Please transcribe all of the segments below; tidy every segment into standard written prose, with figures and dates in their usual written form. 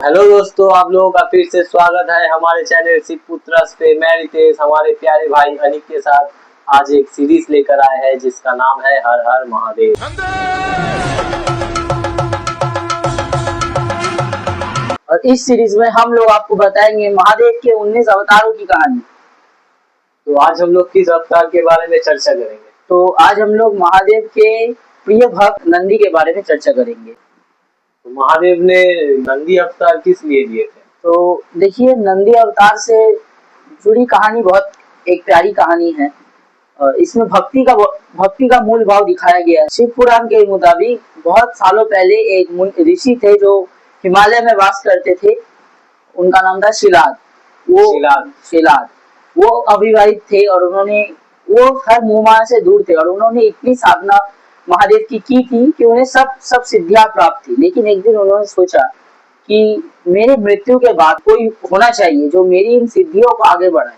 Hello दोस्तों, आप लोगों का फिर से स्वागत है हमारे चैनल शिव पुत्रस पे। मैं रितेश हमारे प्यारे भाई अनिक के साथ आज एक सीरीज लेकर आए हैं जिसका नाम है हर हर महादेव। और इस सीरीज में हम लोग आपको बताएंगे महादेव के 19 अवतारों की कहानी। तो आज हम लोग किस अवतार के बारे में चर्चा करेंगे? तो आज हम लोग महादेव के प्रिय भक्त नंदी के बारे में चर्चा करेंगे। तो महादेव ने नंदी अवतार किस लिए लिए थे? तो देखिए, नंदी अवतार से जुड़ी कहानी बहुत एक प्यारी कहानी है। इसमें भक्ति का मूल भाव दिखाया गया है। शिव पुराण के मुताबिक बहुत सालों पहले एक ऋषि थे जो हिमालय में वास करते थे। उनका नाम था शिलाद। वो अविवाहित थे और वो हर मोहमाया से दूर थे और उन्होंने इतनी साधना महादेव की थी कि उन्हें सब सिद्धियां प्राप्त थी। लेकिन एक दिन उन्होंने सोचा कि मेरे मृत्यु के बाद कोई होना चाहिए जो मेरी इन सिद्धियों को आगे बढ़ाए।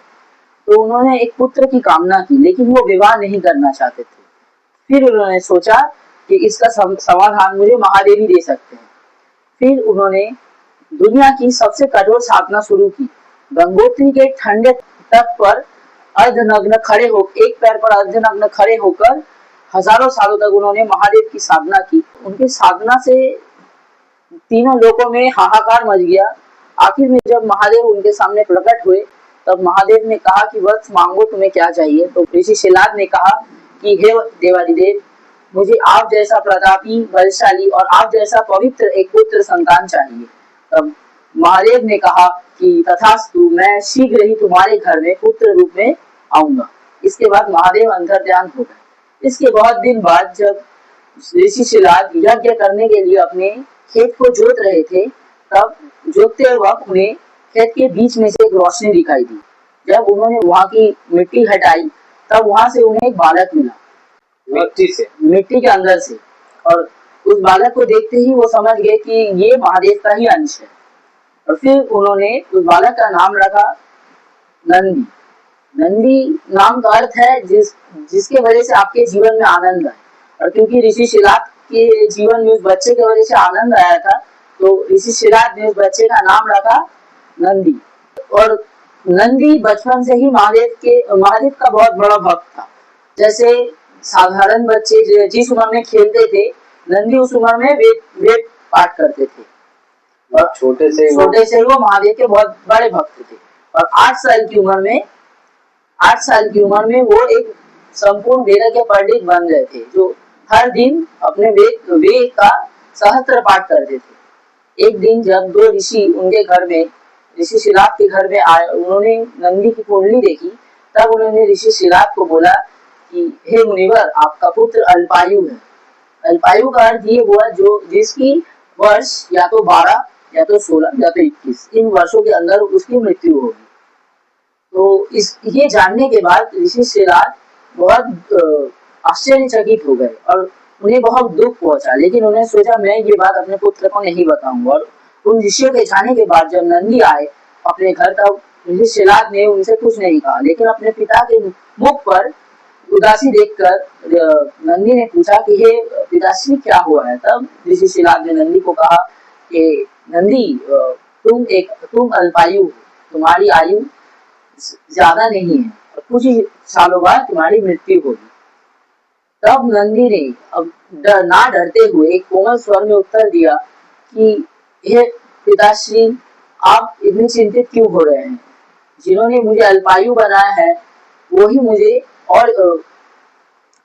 तो उन्होंने एक पुत्र की कामना की, लेकिन वो विवाह नहीं करना चाहते थे। फिर उन्होंने सोचा कि इसका समाधान मुझे महादेव ही दे सकते हैं। फिर उन्होंने दुनिया की सबसे कठोर साधना शुरू की। गंगोत्री के ठंडे तट पर एक पैर पर अर्धनग्न खड़े होकर हजारों सालों तक उन्होंने महादेव की साधना की। उनकी साधना से तीनों लोकों में हाहाकार मच गया। आखिर में जब महादेव उनके सामने प्रकट हुए तब महादेव ने कहा कि वत्स मांगो, तुम्हें क्या चाहिए। तो ऋषि शिलाद ने कहा कि हे देवादिदेव, मुझे आप जैसा प्रतापी, बलशाली और आप जैसा पवित्र एक पुत्र संतान चाहिए। तब महादेव ने कहा कि तथास्तु, मैं शीघ्र ही तुम्हारे घर में पुत्र रूप में आऊंगा। इसके बाद महादेव अंतर्ध्यान हो गए। इसके बहुत दिन बाद जब ऋषि शिलाद यज्ञ करने के लिए अपने खेत को जोत रहे थे, तब जोतते वक्त उन्हें खेत के बीच में से एक रोशनी दिखाई दी। जब उन्होंने वहां की मिट्टी हटाई तब वहां से उन्हें एक बालक मिला, मिट्टी के अंदर से। और उस बालक को देखते ही वो समझ गए कि ये महादेव का ही अंश है। और फिर उन्होंने उस बालक का नाम रखा नंदी। नंदी नाम का अर्थ है जिसके वजह से आपके जीवन में आनंद आए। और क्योंकि ऋषि शिलाद के जीवन में उस बच्चे की वजह से आनंद आया था, तो ऋषि शिलाद ने उस बच्चे का नाम रखा नंदी। और नंदी बचपन से ही महादेव का बहुत बड़ा भक्त था। जैसे साधारण बच्चे जिस उम्र में खेलते थे, नंदी उस उम्र में वेद पाठ करते थे। और छोटे से वो महादेव के बहुत बड़े भक्त थे। और 8 साल की उम्र में वो एक संपूर्ण वेद के पंडित बन गए थे, जो हर दिन अपने वेद का सहस्त्र पाठ करते थे। एक दिन जब 2 ऋषि उनके घर में, ऋषि शिलाद के घर में आए, उन्होंने नंदी की कुंडली देखी। तब उन्होंने ऋषि शिलाद को बोला कि हे मुनिवर, आपका पुत्र अल्पायु है। अल्पायु का अर्थ ये हुआ जिसकी वर्ष या तो 12 या तो 16 या तो 21, इन वर्षों के अंदर उसकी मृत्यु होगी। तो ये जानने के बाद ऋषि शिलाद बहुत आश्चर्यचकित हो गए और उन्हें बहुत दुख पहुंचा। लेकिन उन्हें सोचा मैं ये बात अपने पुत्र को नहीं बताऊंगा। और उन ऋषियों के जाने के बाद जब नंदी आए अपने घर, तब ऋषि शिलाद ने उनसे कुछ नहीं कहा। लेकिन अपने पिता के मुख पर उदासी देखकर नंदी ने पूछा कि हे पिताश्री, क्या हुआ है। तब ऋषि शिलाद ने नंदी को कहा कि नंदी, तुम अल्पायु, तुम्हारी आयु ज्यादा नहीं है और कुछ ही सालों बाद तुम्हारी मृत्यु होगी। तब नंदी ने अब ना डरते हुए एक कोमल स्वर में उत्तर दिया कि हे पिताश्री, आप इतने चिंतित क्यों हो रहे हैं। जिन्होंने मुझे अल्पायु बनाया है वही मुझे और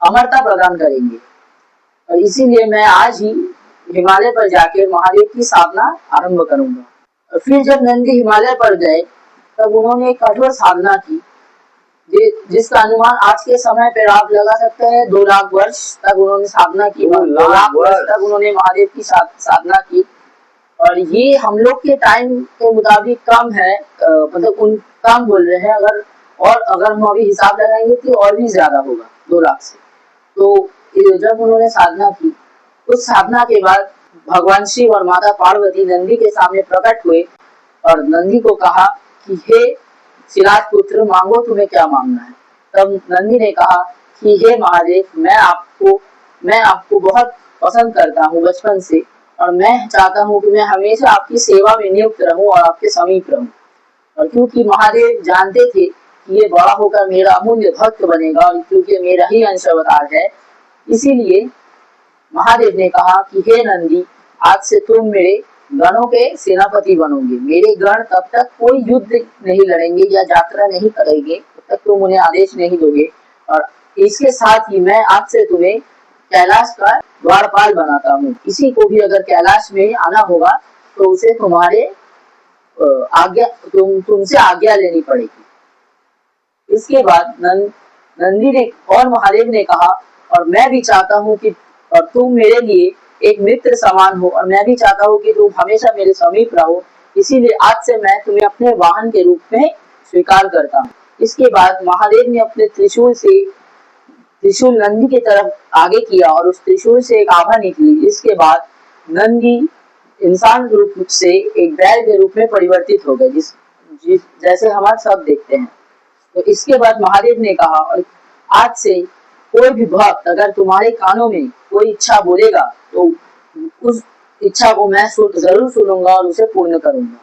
अमरता प्रदान करेंगे। और इसीलिए मैं आज ही हिमालय पर जाकर महादेव की साधना आरंभ करूंगा। और फिर जब नंदी हिमालय पर गए तब उन्होंने एक कठोर साधना की, जिसका अनुमान आज के समय पर आप लगा सकते हैं 2 लाख वर्ष तक उन्होंने साधना की। 2 लाख वर्ष तक उन्होंने महादेव की साधना की। और ये हम लोग के टाइम के मुताबिक कम है, मतलब उन कम बोल रहे हैं। अगर हम अभी हिसाब लगाएंगे तो और भी ज्यादा होगा 2 लाख से। तो जब उन्होंने साधना की, उस साधना के बाद भगवान शिव और माता पार्वती नंदी के सामने प्रकट हुए और नंदी को कहा कि हे शिलाद पुत्र, मांगो, तुम्हें क्या मांगना है। तब नंदी ने कहा कि हे महादेव, मैं आपको बहुत पसंद करता हूँ बचपन से, और मैं चाहता हूँ कि मैं हमेशा आपकी सेवा में नियुक्त रहूं और आपके समीप रहूं। और क्योंकि महादेव जानते थे कि ये बड़ा होकर मेरा अमूल्य भक्त बनेगा और क्योंकि मेरा ही अंश अवतार है, इसीलिए महादेव ने कहा कि हे नंदी, आज से तुम मेरे गणों के सेनापति बनोगे। मेरे गण तब तक कोई युद्ध नहीं लड़ेंगे या यात्रा नहीं करेंगे तब तक तुम उन्हें आदेश नहीं दोगे। और इसके साथ ही मैं आज से तुम्हें कैलाश का द्वारपाल बनाता हूँ। किसी को भी अगर कैलाश में आना होगा तो उसे तुम्हारे तुमसे आज्ञा लेनी पड़ेगी। इसके बाद नंदी ने और महादेव ने कहा, और मैं भी चाहता हूँ कि और तुम मेरे लिए एक मित्र समान हो और मैं भी चाहता हूँ कि तुम हमेशा मेरे समीप रहो, इसीलिए आज से मैं तुम्हें अपने वाहन के रूप में स्वीकार करता हूँ। इसके बाद महादेव ने अपने त्रिशूल नंदी की तरफ आगे किया और उस त्रिशूल से एक आभा निकली। इसके बाद नंदी इंसान रूप से एक बैल के रूप में परिवर्तित हो गए, जैसे हम आज सब देखते हैं। तो इसके बाद महादेव ने कहा, और आज से कोई भी भक्त अगर तुम्हारे कानों में कोई इच्छा बोलेगा तो उस इच्छा को मैं जरूर सुनूंगा और उसे पूर्ण करूंगा।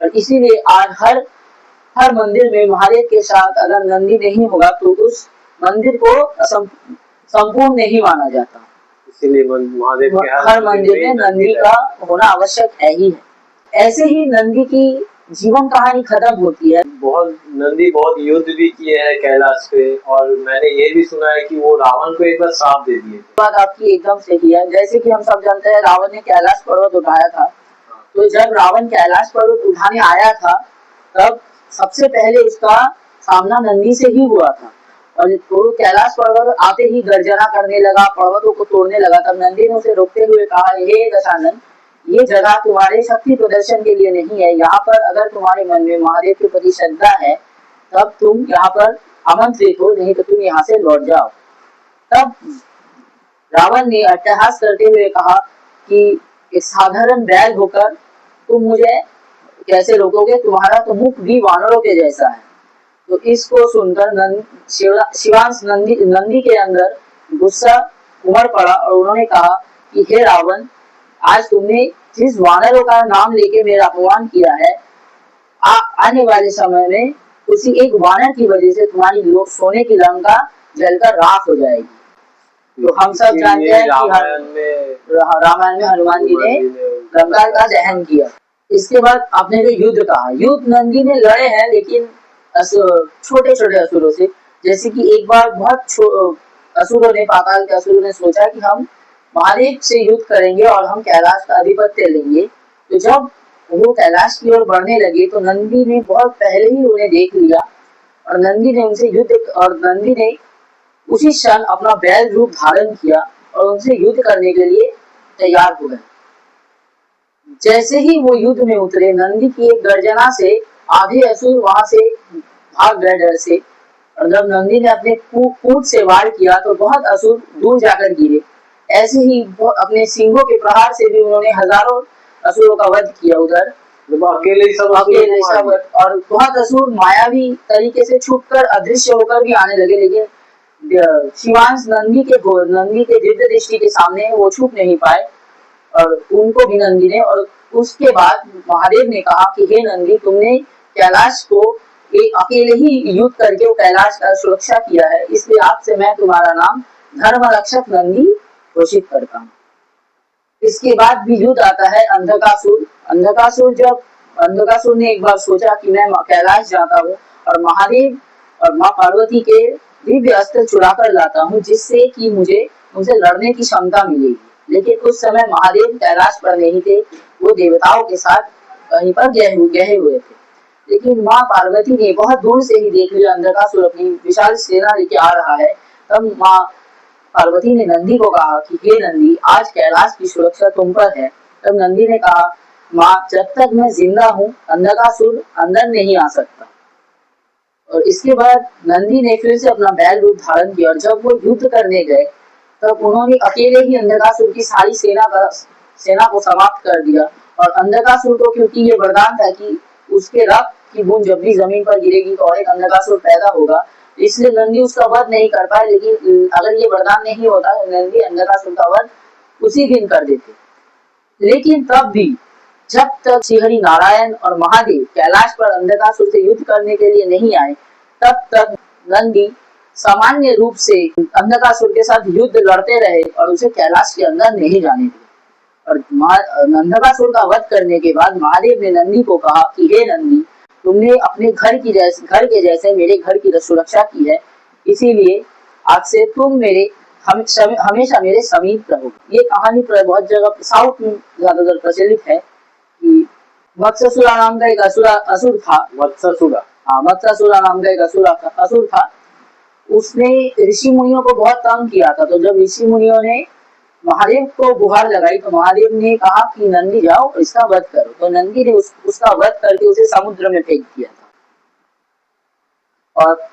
और इसीलिए आज हर मंदिर में महादेव के साथ अगर नंदी नहीं होगा तो उस मंदिर को संपूर्ण नहीं माना जाता। इसीलिए महादेव के हर मंदिर में नंदी का होना आवश्यक है ही है। ऐसे ही नंदी की जीवन कहानी खत्म होती है। नंदी बहुत युद्ध भी किए हैं कैलाश पे, और मैंने ये भी सुना है कि वो रावण को एक बार श्राप दे दिए। बात आपकी एकदम सही है। जैसे कि हम सब जानते हैं रावण ने कैलाश पर्वत उठाया था, तो जब रावण कैलाश पर्वत उठाने आया था तब सबसे पहले उसका सामना नंदी से ही हुआ था। और तो कैलाश पर्वत आते ही गर्जना करने लगा, पर्वतों को तोड़ने लगा। तब नंदी ने उसे रोकते हुए कहा, हे दशानन, ये जगह तुम्हारे शक्ति प्रदर्शन के लिए नहीं है। यहाँ पर अगर तुम्हारे मन में महादेव के प्रति श्रद्धा है तब तुम यहाँ पर आमंत्रित हो, नहीं तो तुम यहाँ से लौट जाओ। तब रावण ने अट्टहास करते हुए कहा कि एक साधारण बैल होकर तुम मुझे कैसे रोकोगे, तुम्हारा तो मुख भी वानरों के जैसा है। तो इसको सुनकर शिवांश नंदी के अंदर गुस्सा उमड़ पड़ा और उन्होंने कहा कि हे रावण, आज तुमने जिस वानरों का नाम लेके मेरा अपमान किया है, आने वाले समय में उसी एक वानर की वजह से तुम्हारी सोने की लंका जलकर राख हो जाएगी। तो हम सब जानते हैं कि रामायण में हनुमान जी ने लंका का दहन किया। इसके बाद आपने जो युद्ध कहा, युद्ध नंदी ने लड़े हैं लेकिन छोटे छोटे असुरों से। जैसे कि एक बार बहुत असुरों ने, पाताल के असुरों ने सोचा कि हम महादेव से युद्ध करेंगे और हम कैलाश का आधिपत्य लेंगे। तो जब वो कैलाश की ओर बढ़ने लगे तो नंदी ने बहुत पहले ही उन्हें देख लिया और नंदी ने उनसे नंदी ने उसी क्षण अपना बैल रूप धारण किया और उनसे युद्ध करने के लिए तैयार हो गए। जैसे ही वो युद्ध में उतरे, नंदी की एक गर्जना से आधे असुर वहां से भाग गए डर से। और जब नंदी ने अपने पूंछ से वार किया तो बहुत असुर दूर जाकर गिरे। ऐसे ही अपने सिंहों के प्रहार से भी उन्होंने हजारों असुरों का वध किया। उधर अकेले सब और बहुत असुर मायावी तरीके से छुपकर अदृश्य होकर भी आने लगे, लेकिन शिवांश नंदी के दिव्य दृष्टि के सामने वो छुप नहीं पाए और उनको भी नंदी ने। और उसके बाद महादेव ने कहा कि हे नंदी, तुमने कैलाश को अकेले ही युद्ध करके वो कैलाश का सुरक्षा किया है, इसलिए आज से मैं तुम्हारा नाम धर्म रक्षक नंदी घोषित करता हूँ। इसके बाद भी युद्ध आता है अंधकासुर। अंधकासुर ने एक बार सोचा कि मैं कैलाश जाता हूँ और महादेव और माँ पार्वती के दिव्य अस्त्र चुरा कर लाता हूँ, जिससे कि मुझे उनसे लड़ने की क्षमता मिलेगी। लेकिन उस समय महादेव कैलाश पर नहीं थे, वो देवताओं के साथ कहीं पर गए हुए थे। लेकिन माँ पार्वती ने बहुत दूर से ही देख लिया अंधकासुर अपनी विशाल सेना लेके आ रहा है। तब माँ पार्वती ने नंदी को कहा कि हे नंदी, आज कैलाश की सुरक्षा तुम पर है। तब नंदी ने कहा, माँ, जब तक मैं जिंदा हूँ अंधकासुर अंदर नहीं आ सकता। और इसके बाद नंदी ने फिर से अपना बैल रूप धारण किया और जब वो युद्ध करने गए तब उन्होंने अकेले ही अंधकासुर की सारी सेना को समाप्त कर दिया। और अंधकासुर को क्योंकि ये वरदान था कि उसके रक्त की बूंद जब भी जमीन पर गिरेगी तो और एक अंधकासुर पैदा होगा, इसलिए नंदी उसका वध नहीं कर पाए। लेकिन अगर ये वरदान नहीं होता तो नंदी अंधकासुर का वध उसी दिन कर देते। लेकिन तब भी जब तक श्री हरि नारायण और महादेव कैलाश पर अंधकासुर से युद्ध करने के लिए नहीं आए, तब तक नंदी सामान्य रूप से अंधकासुर के साथ युद्ध लड़ते रहे और उसे कैलाश के अंदर नहीं जाने दिए। और अंधकासुर का वध करने के बाद महादेव ने नंदी को कहा कि हे नंदी, तुमने अपने घर के जैसे मेरे घर की सुरक्षा की है, इसीलिए आज से तुम मेरे हमेशा मेरे समीप रहोगे। ये कहानी बहुत जगह साउथ में ज्यादातर प्रचलित है कि वत्ससुरा नाम का एक असुर था। वत्ससुरा नाम का एक असुर था। उसने ऋषि मुनियों को बहुत तंग किया था। तो जब ऋषि मुनियों ने महादेव को गुहार लगाई तो महादेव ने कहा कि नंदी जाओ इसका वध करो। तो नंदी ने उसका वध करके उसे समुद्र में फेंक दिया था। और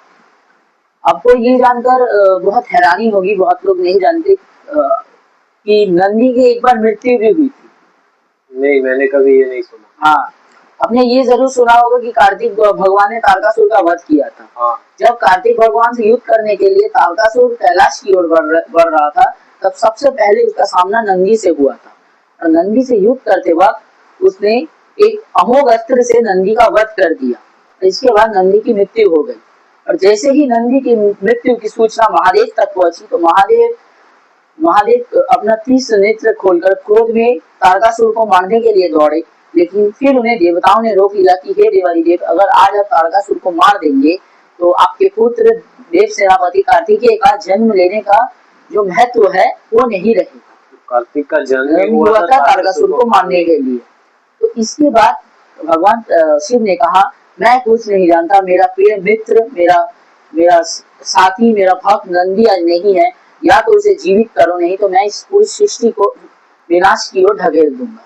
आपको ये जानकर बहुत हैरानी होगी, बहुत लोग नहीं जानते कि नंदी की एक बार मृत्यु भी हुई थी। नहीं, मैंने कभी ये नहीं सुना। हाँ, आपने ये जरूर सुना होगा कि कार्तिक भगवान ने तारकासुर का वध किया था। हाँ। जब कार्तिक भगवान से युद्ध करने के लिए तारकासुर कैलाश की ओर बढ़ रहा था, तब सबसे पहले उसका सामना नंदी से हुआ था। और नंदी से युद्ध करते वक्त उसने एक अमोघ अस्त्र से नंदी का वध कर दिया। इसके बाद नंदी की मृत्यु हो गई। और जैसे ही नंदी की मृत्यु की सूचना महादेव तक पहुंची तो महादेव अपना तीक्ष्ण नेत्र खोलकर क्रोध में तारकासुर को मारने के लिए दौड़े। लेकिन फिर उन्हें देवताओं ने रोक लिया कि हे देवादिदेव, अगर आज आप तारकासुर को मार देंगे तो आपके पुत्र देव सेनापति कार्तिकेय का जन्म लेने का जो महत्व है वो नहीं रहेगा। कार्तिक का जन्म हुआ था तारकासुर को मारने के लिए। तो इसके बाद भगवान शिव ने कहा, मैं कुछ नहीं जानता, मेरा प्रिय मित्र, मेरा साथी, मेरा भक्त नंदी आज नहीं है, या तो उसे जीवित करो, नहीं तो मैं इस पूरी सृष्टि को विनाश की ओर ढकेल दूंगा।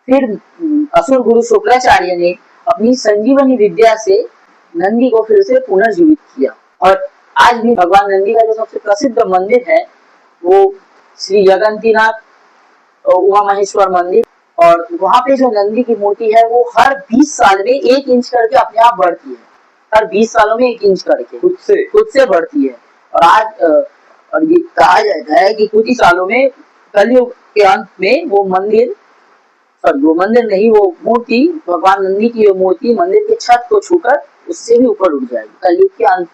फिर असुर गुरु शुक्राचार्य ने अपनी संजीवनी विद्या से नंदी को फिर से पुनर्जीवित किया। और आज भी भगवान नंदी का जो सबसे प्रसिद्ध मंदिर है वो श्री जगन्तीनाथ उमा महेश्वर मंदिर। और वहां पे जो नंदी की मूर्ति है वो हर 20 साल में 1 इंच करके अपने आप बढ़ती है। हर 20 सालों में 1 इंच करके खुद से बढ़ती है। और आज और ये कहा जाता है कि कुछ ही सालों में कलयुग के अंत में वो मूर्ति भगवान नंदी की वो मूर्ति मंदिर के छत को छूकर उससे भी ऊपर उठ जाएगी कलयुग के अंत।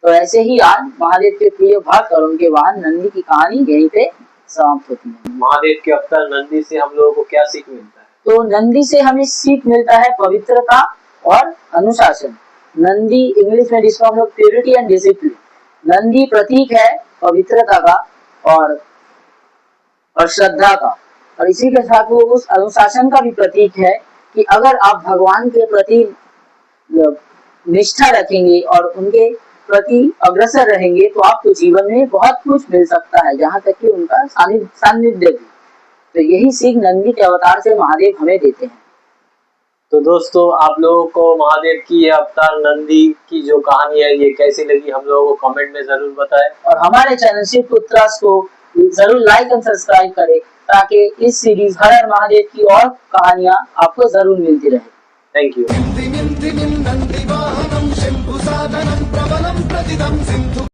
तो ऐसे ही आज महादेव के प्रिय भक्त और उनके वाहन नंदी की कहानी यहीं पे समाप्त होती है। महादेव के अवतार नंदी से हम लोगों को क्या सीख मिलता है? तो नंदी से हमें सीख मिलता है पवित्रता और अनुशासन। नंदी इंग्लिश में जिसको हम लोग प्योरिटी एंड डिसिप्लिन, नंदी प्रतीक है पवित्रता का और श्रद्धा का। और इसी के साथ वो उस अनुशासन का भी प्रतीक है कि अगर आप भगवान के प्रति निष्ठा रखेंगे और उनके प्रति अग्रसर रहेंगे तो आपको जीवन में बहुत कुछ मिल सकता है, जहाँ तक कि उनका सानिध्य भी। तो यही सीख नंदी के अवतार से महादेव हमें देते हैं। तो दोस्तों, आप लोगों को महादेव की अवतार नंदी की जो कहानी है ये कैसी लगी हम लोगों को कमेंट में जरूर बताएं। और हमारे चैनल शिव पुत्रास को जरूर लाइक एंड सब्सक्राइब करें ताकि इस सीरीज हर हर महादेव की और कहानियां आपको जरूर मिलती रहे। Thank you.